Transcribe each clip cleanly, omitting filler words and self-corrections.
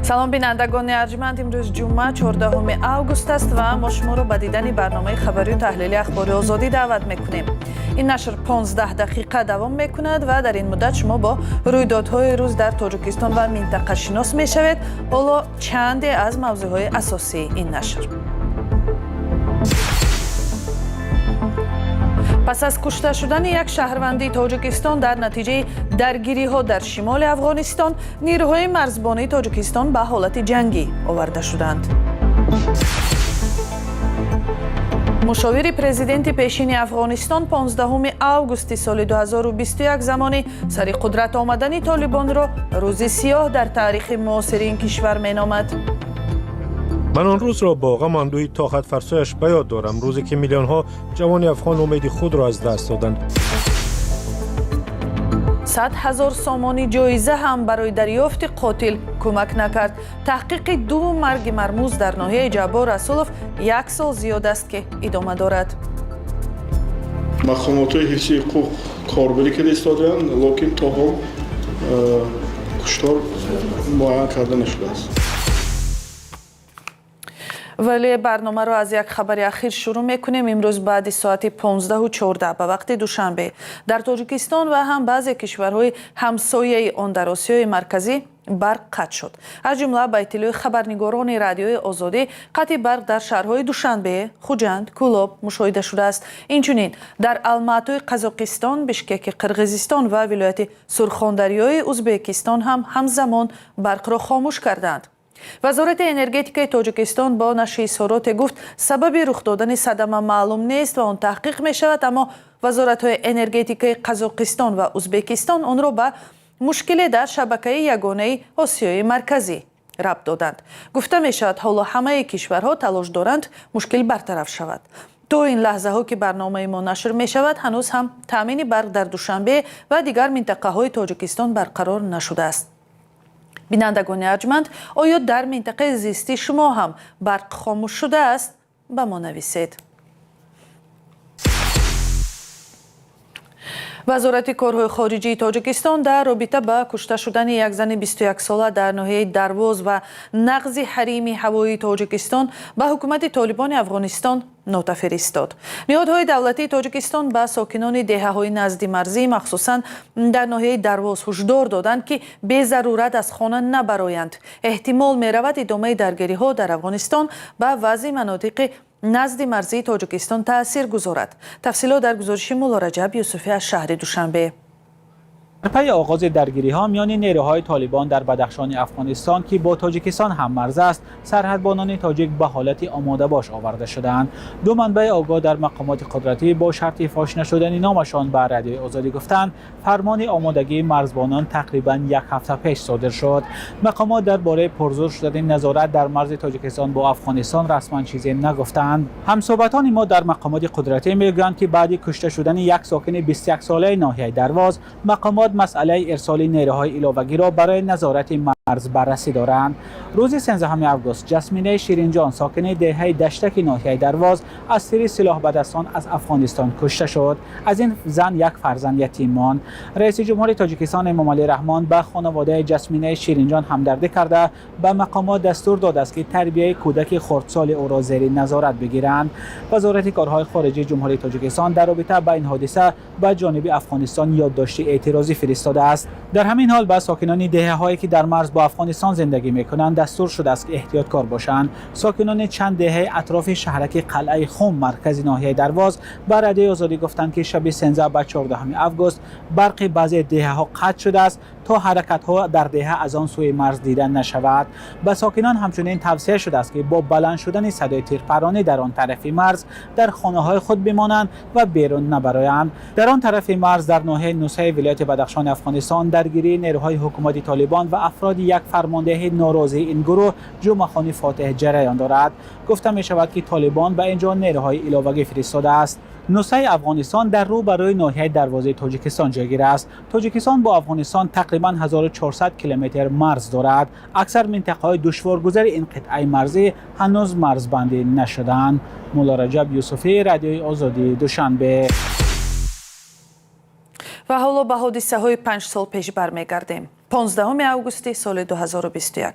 салом бинандагони арҷманд, имрӯз ҷумъа 14 август аст ва мо шуморо ба дидани барномаи хабарию таҳлили ахбори озодӣ даъват мекунем. ин нашр 15 дақиқа давом мекунад ва дар ин муддат шумо бо рӯйдодҳои рӯз дар тоҷикистон ва минтақа шинос мешавед. ҳоло чанде аз мавзӯъҳои асосии ин нашр. пас аз кушта шудани як шаҳрванди тоҷикистон дар натиҷаи даргириҳо дар шимоли афғонистон, нирӯҳои марзбонии тоҷикистон ба ҳолати ҷангӣ оварда шуданд. мушовири президенти пешини афғонистон 15 августи соли 2021 замони сари қудрат омадани толибонро рӯзи сиёҳ дар таърихи муосири ин кишвар меномад. من آن روز را با غم اندوهی طاقت فرسایش به یاد دارم، روزی که میلیون ها جوان افغان امید خود را از دست دادند. 100,000 سامانی جایزه هم برای دریافت قاتل کمک نکرد. تحقیق 2 مرگ مرموز در ناحیه جبار رسولوف 1 سال زیاد است که ادامه دارد. مقامات حفظی حقوق کاربری که ایستادند، لیکن تا حال کشتار معین کرده نشده است. ولی برنامه رو از یک خبر اخیر شروع میکنیم. امروز بعد ساعت 15:14 به وقت دوشنبه در تاجیکستان و هم بعضی کشورهای همسایه آن در آسیای مرکزی برق قطع شد. از جمله به اطلاع خبرنگاران رادیوی آزادی قطع برق در شهرهای دوشنبه، خوجند، کولوب مشاهده شده است. اینچنین در الماتوی قزاقستان، بشکک قرغیزستان و ولایت سرخاندریای ازبکستان هم همزمان برق را خاموش کردند. وزارت انرژتیک تاجیکستان با نشر اظهارات گفت سبب رخ دادن صدمه معلوم نیست و آن تحقیق می شود، اما وزارت‌های انرژتیک قزاقستان و ازبکستان آن را به مشکل در شبکه یگانه آسیای مرکزی ربط دادند. گفته می شود حالا همه کشورها تلاش دارند مشکل برطرف شود. تا این لحظه ها که برنامه ما نشر می شود هنوز هم تامین برق در دوشنبه و دیگر منطقه های تاجیکستان برقرار نشده است. بینندگان ارجمند، آیا در منطقه زیستی شما هم برق خاموش شده است؟ به ما نویسید. وزارت کارهای خارجی تاجیکستان در رابطه با کشته شدن یک زن 21 ساله در ناحیه درواز و نقض حریم هوایی تاجیکستان به حکومت طالبان افغانستان نوت فرستاد. نهادهای دولتی تاجیکستان به ساکنان دهه‌های نزدیک مرزی مخصوصاً در ناحیه درواز هشدار دادند که بی ضرورت از خانه نبرایند. احتمال می‌رود ادامه درگیری‌ها در افغانستان به وضع مناطق نزد مرزی تاجیکستان تأثیر گذارد. تفصیلات در گزارش مولا رجب یوسفی از شهر دوشنبه. در پی آغاز درگیری‌ها میان نیروهای طالبان در بدخشان افغانستان که با تاجیکستان هم مرز است، سرحدبانان تاجیک به حالت آماده باش آورده شدند. 2 منبع آگاه در مقامات قدرتی با شرط فاش نشدن نامشان به رادیوی آزادی گفتند فرمان آمادگی مرزبانان تقریباً 1 هفته پیش صادر شد. مقامات درباره پرزور شدن نظارت در مرز تاجیکستان با افغانستان رسما چیزی نگفتند. همصحبتان ما در مقامات قدرتی میگویند که بعد کشته شدن یک ساکن 21 ساله ناحیه درواز، مقامات مسئله ارسال نیروهای علاوگی را برای نظارت مرز بررسی دارند. روز 13 اوگوست جسمینه شیرینجان ساکن دهه دشتک ناحیه درواز از سری سلاح به دستان از افغانستان کشته شد. از این زن یک فرزند یتیم ماند. رئیس جمهور تاجیکستان امامعلی رحمان به خانواده جسمینه شیرینجان همدردی کرده به مقامات دستور داده است که تربیت کودک خردسال او را زیر نظارت بگیرند. وزارت کارهای خارجی جمهوری تاجیکستان در رابطه با این حادثه به جانب افغانستان یادداشت اعتراضی فرستاده است. در همین حال به ساکنان دهه‌هایی که در مرز با افغانستان زندگی می‌کنند دستور شده است که احتیاطکار باشند. ساکنان چند دهه اطراف شهرک قلعه خم مرکز ناحیه درواز به رادیوی آزادی گفتند که شب 13 و 14 اوگوست برق بعضی دهه‌ها قطع شده است تا حرکت‌ها در دهه از آن سوی مرز دیده نشود. به ساکنان همچنین توصیه شده است که با بلند شدن صدای تیرپرانی در آن طرف مرز در خانه‌های خود بمانند و بیرون نبرایند. در آن طرف مرز در ناحیه نوسه ولایت بدخشان افغانستان درگیری نیروهای حکومتی طالبان و افراد یک فرمانده ناراضی این گروه جمعه‌خوانی فاتح جریان دارد. گفته می شود که طالبان به اینجا نیروهای علاوگی فرستاده است. نوسه افغانستان در روبروی ناحیه دروازه تاجیکستان جایگیر است. تاجیکستان با افغانستان تقریباً 1400 کیلومتر مرز دارد. اکثر منطقه‌های دشوارگذر این قطعه مرزی هنوز مرزبندی نشدند. مولا رجب یوسفی، رادیوی آزادی، دوشنبه. و حالا به حادثه‌های 5 سال پیش برمیگردیم. 15 اوگوست سال 2021.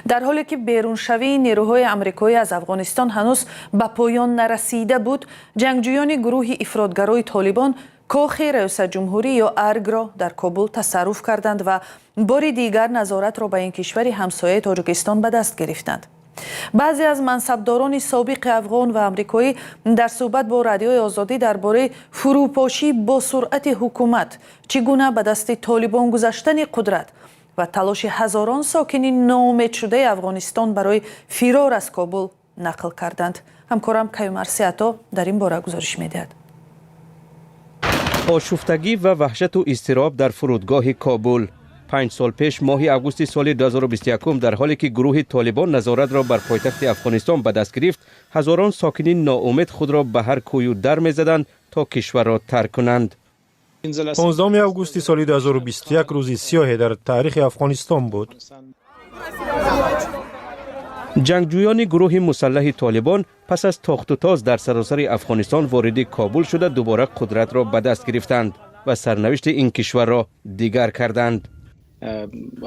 در حالی که بیرونشوی نیروهای آمریکایی از افغانستان هنوز به پایان نرسیده بود، جنگجویان گروه افراطگرای طالبان کاخ ریاست جمهوری یا ارگ را در کابل تصرف کردند و بار دیگر نظارت را به این کشور همسایه تاجیکستان به دست گرفتند. بعضی از منصبداران سابق افغان و آمریکایی در صحبت با رادیوی آزادی درباره فروپاشی با سرعت حکومت، چگونه به دست طالبان گذشتن قدرت و تلاش هزاران ساکنین ناامید شده افغانستان برای فرار از کابل نقل کردند. همکارم کیومرث سیاتا در این باره گزارش می‌دهد. آشفتگی و وحشت و اضطراب در فرودگاه کابل. 5 سال پیش ماه اوگوست سال 2021 در حالی که گروه طالبان نظارت را بر پایتخت افغانستان به دست گرفت، هزاران ساکنین ناامید خود را به هر کوی و در می‌زدند تا کشور را ترک کنند. 15 اوگوست سال 2021 روزی سیاه در تاریخ افغانستان بود. جنگجویان گروه مسلح طالبان پس از تاخت و تاز در سراسر افغانستان وارد کابل شده دوباره قدرت را به دست گرفتند و سرنوشت این کشور را دیگر کردند.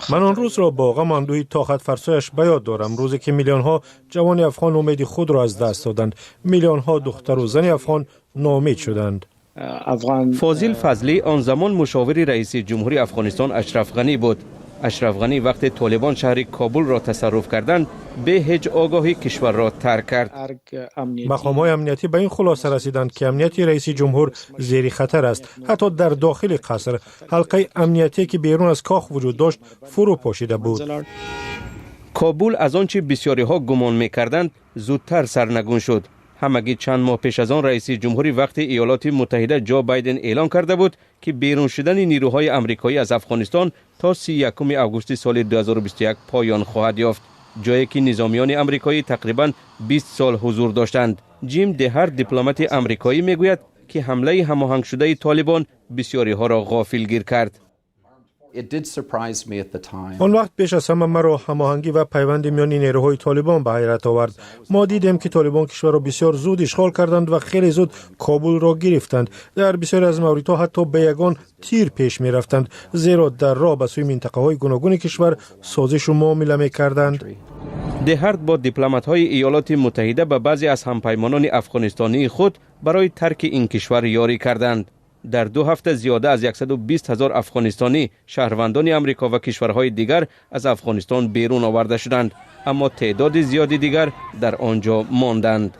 من آن روز را با غم اندوهی طاقت فرسایش به یاد دارم، روزی که میلیون ها جوان افغان امید خود را از دست دادند. میلیون ها دختر و زن افغان ناامید شدند. فاضل فضلی آن زمان مشاور رئیس جمهوری افغانستان اشرف غنی بود. اشرف غنی وقتی طالبان شهر کابل را تصرف کردند، به هیچ آگاهی کشور را ترک کرد. مقام‌های امنیتی به این خلاصه رسیدند که امنیت رئیس جمهور زیر خطر است. حتی در داخل قصر حلقه امنیتی که بیرون از کاخ وجود داشت فرو پاشیده بود. کابل از آنچه بسیاری ها گمان می‌کردند زودتر سرنگون شد. همگی چند ماه پیش از آن رئیس جمهوری وقتی ایالات متحده جو بایدن اعلان کرده بود که بیرون شدن نیروهای آمریکایی از افغانستان تا 31 اوگوست سال 2021 پایان خواهد یافت، جایی که نظامیان آمریکایی تقریباً 20 سال حضور داشتند. جیم دهارت دیپلمات آمریکایی میگوید که حمله هماهنگ شده طالبان بسیاری ها را غافلگیر کرد. آن وقت پیش از همه مرا هماهنگی و پیوند میان نیروهای طالبان به حیرت آورد. ما دیدیم که طالبان کشور را بسیار زود اشغال کردند و خیلی زود کابل را گرفتند. در بسیاری از موردها حتی به یگان تیر پیش می رفتند، زیرا در راه به سوی منطقه های گوناگون کشور سازش و معامله می کردند. دهارت با دیپلمات‌های ایالات متحده به بعضی از همپیمانان افغانستانی خود برای ترک این کشور یاری کردند. در 2 هفته زیاده از 120,000 افغانستانی شهروندان امریکا و کشورهای دیگر از افغانستان بیرون آورده شدند، اما تعداد زیادی دیگر در آنجا ماندند.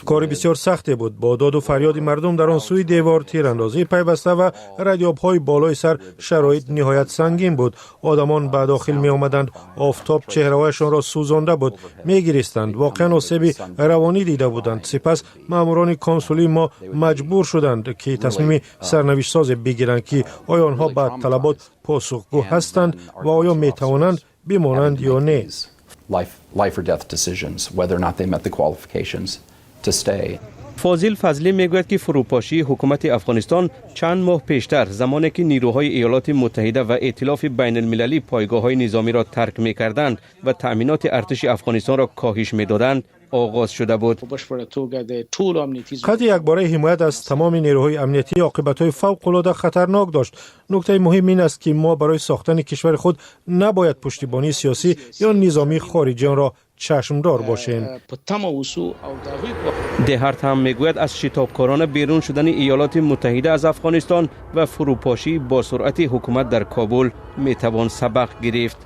کار بسیار سختی بود. با داد و فریاد مردم در آن سوی دیوار تیراندازی پیوسته و ردیاب‌های بالای سر شرایط نهایت سنگین بود. آدمان به داخل می آمدند، آفتاب چهره‌هایشان را سوزانده بود، می گریستند، واقعا آسیب روانی دیده بودند. سپس ماموران کنسولی ما مجبور شدند که تصمیم سرنوشت ساز بگیرند که آیا آنها به طلبات پاسخگو هستند و آیا می توانند بمانند یا نه. life or death decisions, whether or not they met the qualifications to stay. فاضل فضلی میگوید که فروپاشی حکومت افغانستان چند ماه پیشتر، زمانی که نیروهای ایالات متحده و ائتلاف بین المللی پایگاه‌های نظامی را ترک می‌کردند و تأمینات ارتش افغانستان را کاهش می‌دادند، آغاز شده بود. قطع یکباره حمایت از تمام نیروهای امنیتی عاقبت‌های فوق‌العاده خطرناک داشت. نکته مهم این است که ما برای ساختن کشور خود نباید پشتیبانی سیاسی یا نظامی خارجیان را چشمدار باشیم. دهارت هم میگوید از شتابکارانه بیرون شدن ایالات متحده از افغانستان و فروپاشی با سرعت حکومت در کابل میتوان سبق گرفت.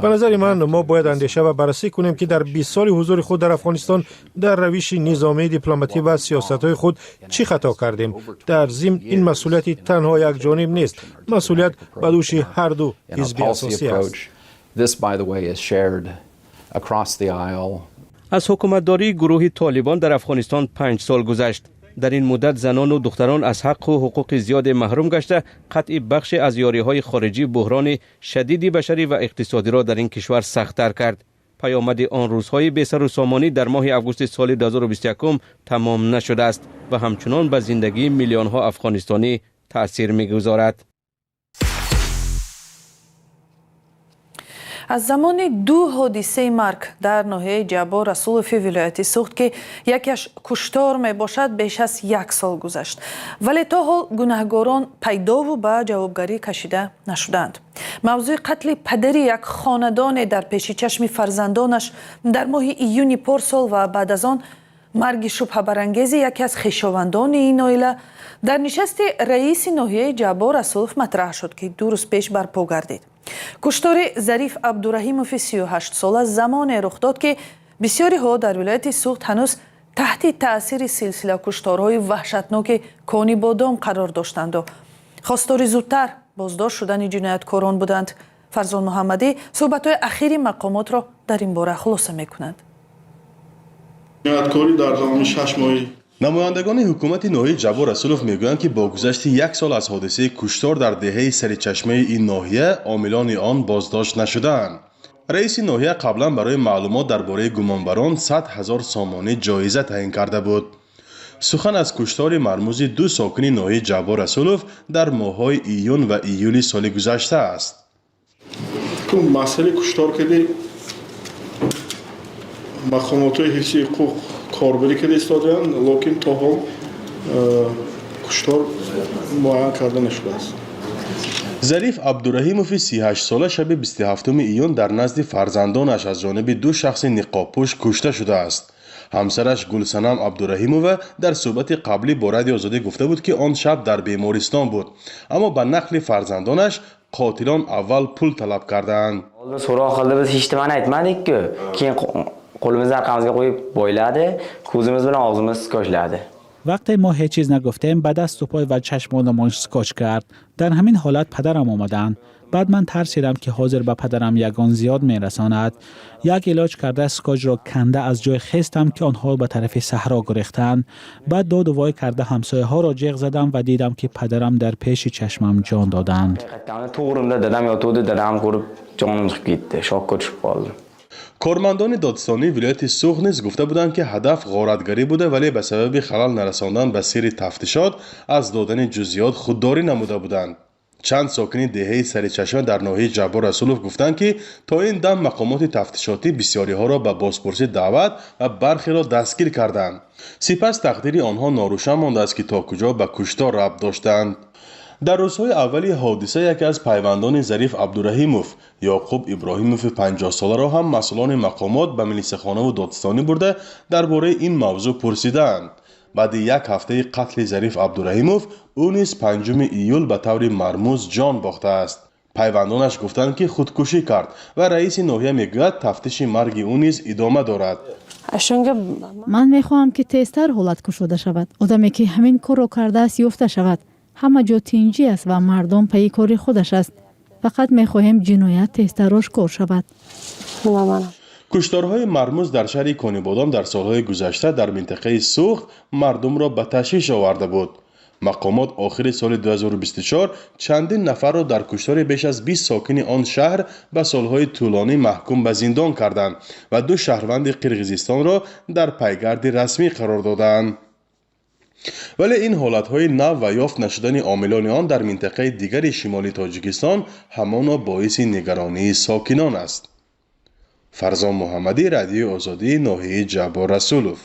به نظر من ما باید اندیشه و بررسی کنیم که در 20 سال حضور خود در افغانستان در روش نظامی، دیپلماتی و سیاست‌های خود چی خطا کردیم. در ضمن این مسئولیت تنها یک جانب نیست، مسئولیت به دوش هر دو حزب اساسی است. از حکومتداری گروه طالبان در افغانستان 5 سال گذشت. در این مدت زنان و دختران از حق و حقوق زیاد محروم گشته، قطع بخش از یاری‌های خارجی بحران شدید بشری و اقتصادی را در این کشور سخت‌تر کرد. پیامد آن روزهای بی‌سر و سامانی در ماه اوگوست سال 2021 تمام نشده است و همچنان به زندگی میلیون‌ها افغانستانی تأثیر می‌گذارد. از زمان دو حادثه مرگ در ناحیه جبار رسولوفی ولایت سوخت که یکیش کشتار می باشد بیش از 1 سال گذشت، ولی تا حال گناهکاران پیدا و به جوابگری کشیده نشدند. موضوع قتل پدری یک خاندان در پیش چشم فرزندانش در ماه ایون پارسال و بعد از آن مرگ شبهه برانگیز یکی از خویشاوندان این عائله در نشست رئیس ناحیه جبار رسولوف مطرح شد که 2 روز پیش برپا گردید. کشتار ظریف عبدالرحیموف 38 ساله زمان رخ داد که بسیاری ها در ولایت سوخت هنوز تحت تأثیر سلسله کشتارهای وحشتناک کانی بادام قرار داشتند و خواستار زودتر بازداشت شدن جنایتکاران بودند. فرزان محمدی صحبت‌های اخیر مقامات را در این باره خلاصه می‌کند. جنایتکاری در زمان 6 ماهی نمایندگان حکومت ناحیه جبار رسولوف میگویند که با گذشت 1 سال از حادثه کشتار در دهه سرچشمه این ناحیه عاملان آن بازداشت نشدند. رئیس ناحیه قبلا برای معلومات درباره گمانبران 100,000 سامانه جایزه تعیین کرده بود. سخن از کشتار مرموز 2 ساکن ناحیه جبار رسولوف در ماه‌های ایون و ایولی سال گذشته است. تو مسئله کشتار کردی مقامات حفظ حقوق کاربری که ایستادن، لیکن تا حال کشتار معین کرده نشده است. ظریف عبدالرحیموف 38 ساله شب 27 ایون در نزد فرزندانش از جانب 2 شخص نقاب‌پوش کشته شده است. همسرش گلصنم عبدالرحیمووا در صحبت قبلی با رادیو آزادی گفته بود که آن شب در بیمارستان بود، اما به نقل فرزندانش قاتلان اول پول طلب کردند. سوراخ خالده biz hech nima aytmadik ku. Keyin qo'limizni orqamizga qo'yib bo'yladi, ko'zimiz bilan og'zimiz skochladi. وقتی ما هیچ چیز نگفتیم به دست و پای و چشمانمان سکوچ کرد. در همین حالت پدرم آمدند. بعد من ترسیدم که حاضر به پدرم یگان زیاد میرساند. یک علاج کرده سکوچ را کنده از جای خستم که آنها به طرف صحرا گریختند. بعد داد و وای کرده همسایه ها را جیغ زدم و دیدم که پدرم در پیش چشمم جان دادند. To'g'rimda dadam yotuvdi, dadam ko'rib jonim chiqib ketdi, shokka tushib qoldim. کارمندان دادستانی ولایت سوخت نیز گفته بودند که هدف غارتگری بوده، ولی به سبب خلل نرساندن به سیر تفتیشات از دادن جزئیات خودداری نموده بودند. چند ساکن دهه سرچشمه در ناحیه جبار رسولوف گفتند که تا این دم مقامات تفتیشاتی بسیاری ها را به بازپرسی دعوت و برخی را دستگیر کردند. سپس تقدیر آنها ناروشن مانده است که تا کجا به کشتار ربط داشتند. در روزهای اولی حادثه یکی از پیوندان ظریف عبدالرحیموف یعقوب ابراهیموف 50 ساله را هم مسئولان مقامات به ملیسه‌خانه و دادستانی برده درباره این موضوع پرسیدند. بعد 1 هفته قتل ظریف عبدالرحیموف او نیز 5 ایول به طور مرموز جان باخته است. پیوندانش گفتند که خودکشی کرد و رئیس ناحیه میگوید تفتیش مرگ او نیز ادامه دارد. من میخواهم که تیزتر حالت کشوده شود. آدمی که همین کار را کرده است یافته شود. همه جا تینجی است و مردم پی کار خودش است. فقط میخواهیم جنایت تیزتر آشکار شود. کشتارهای مرموز در شهر کانیبادام در سالهای گذشته در منطقه سوخت مردم را به تشویش آورده بود. مقامات آخر سال 2024 چندین نفر را در کشتار بیش از 20 ساکن آن شهر به سالهای طولانی محکوم به زندان کردند و 2 شهروند قرقیزستان را در پیگرد رسمی قرار دادند. ولی این حالتهای نو و یافت نشدن عاملان آن در منطقه دیگر شمالی تاجیکستان همانا باعث نگرانی ساکنان است. فرزان محمدی، رادیو آزادی، ناحیه جبار رسولوف.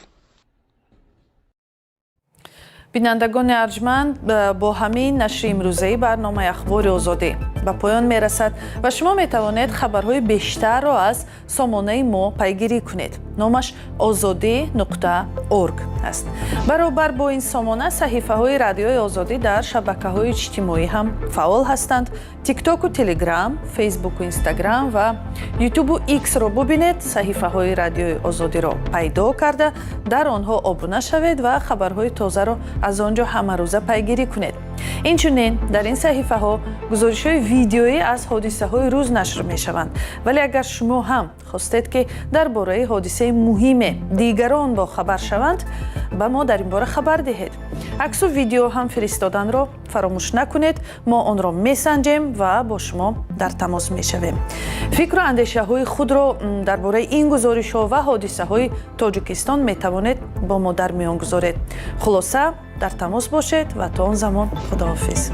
بینندگان ارجمند، با همین نشر امروزی برنامه اخبار آزادی به پایان میرسد و شما میتوانید خبرهای بیشتر را از سامانه ما پیگیری کنید. نامش azadi.org است. برابر با این سامانه صحیفه های رادیوی آزادی در شبکه های اجتماعی هم فعال هستند. تیک تاک و تلگرام، فیسبوک و اینستاگرام و یوتیوب و ایکس را ببینید. صحیفه های رادیوی آزادی را پیدا کرده در آنها آبونه شوید و خبرهای تازه را از آنجا همه روزه پیگیری کنید. اینچنین در این صحیفه ها گزارش های ویدیویی از حادثه های روز نشر می شوند. ولی اگر شما هم خواستید که درباره حادثه مهم دیگران با خبر شوند، به ما در این باره خبر دهید. عکس و ویدیو هم فرستادن را فراموش نکنید. ما آن را میسنجیم و با شما در تماس میشویم. فکر و اندیشه های خود را درباره این گزارش ها و حادثه های تاجیکستان می توانید با ما در میان گذارید. خلاصه در تماس باشید و تا آن زمان خداحافظ.